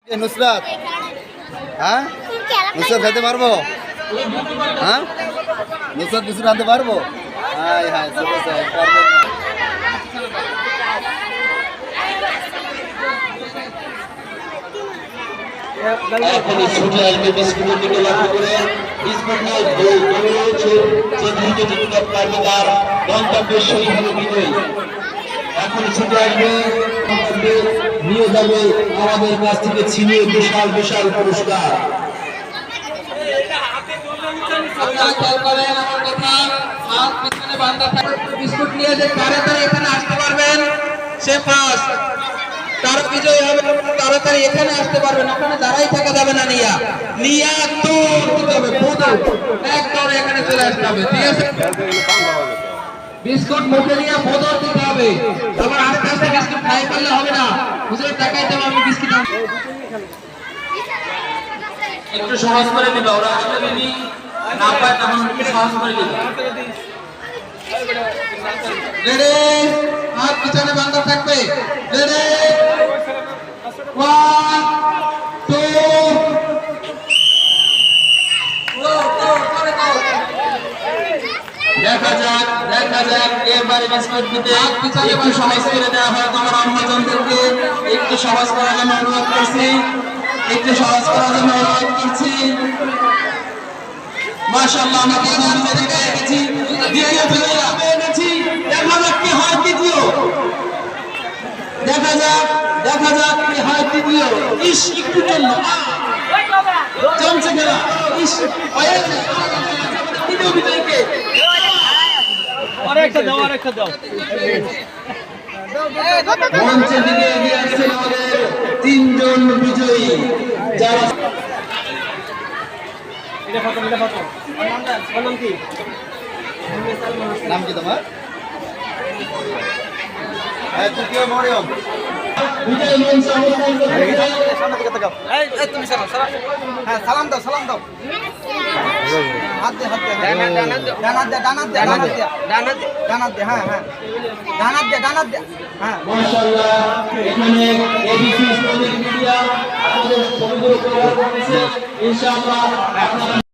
নুসরাত, হ্যাঁ নুসরাত খেতে পারবো? হ্যাঁ নুসরাত কিছু আনতে পারবো? হ্যাঁ হ্যাঁ পারবেন না। এখনই ছুটে আসবে বিস্কুটের দিকে লক্ষ্য করে বিস্কুট নিয়ে দৌড়ছে যে দ্রুত টিকিট পারবে তার গন্তব্যের সই হবে বিজয়ী। এখনই ছুটে আসবে নিয়ে যাবে আমাদের কাছ থেকে ছিনিয়ে বিশাল বিশাল পুরস্কার। আপনারা খেয়াল করেন আমার কথা, হাত পিছনে বাঁধা থাকে। বিস্কুট নিয়ে যে তাড়াতাড়ি এখানে আসতে পারবেন সে ফার্স্ট, তার বিজয় হবে। তাড়াতাড়ি এখানে আসতে পারবেন, ওখানে দাঁড়াই থাকা যাবে না। নিয়া দৌড় দিতে হবে, এক দৌড়ে এখানে চলে আসতে হবে, ঠিক আছে? বিস্কুট মুখে নিয়ে বোতল দিতে হবে। আবার আস্তে আস্তে বিস্কুট খাই ফেললে হবে না। হুজুর টাকাই দেবো, আমি বিস্কুট একটু সহজ করে দিবা। ওরা আসলে যদি না পায় তখন একটু সহজ করে দিবা। রেডি, হাত পিছনে বাঁধা থাকবে। রেডি, 1 2 দেখা যাক এবারে বিস্কুট দিতে একটু সহজ করে দেওয়া হয়। তোমার অন্যজনদেরকে একটু সহজ করার জন্য অনুরোধ করছি, একটু সহজ করার জন্য অনুরোধ করছি। মাশাআল্লাহ, আমরা প্রথম বিজয়ী পেয়ে গেছি, দ্বিতীয় বিজয়ী পেয়ে গেছি। দেখা যাক কি হয় তৃতীয়, দেখা যাক কি হয় তৃতীয়। ইস একটু জন্য জমছে খেলা। ইস তৃতীয় বিজয়ীকে আরেকটা দাও মঞ্চের দিকে এগিয়ে আসছেন আমাদের তিনজন বিজয়ী, যারা নাম কি তোমার? তৃতীয় মরিয়ম। বিজয় মঞ্চে অবস্থান করছেন। সালাম দাও হাত দে হ্যাঁ মাশাআল্লাহ, এখানে এবিসি ইসলামিক মিডিয়া আপনাদের ছবিগুলো কভার করেছে। ইনশাআল্লাহ আপনারা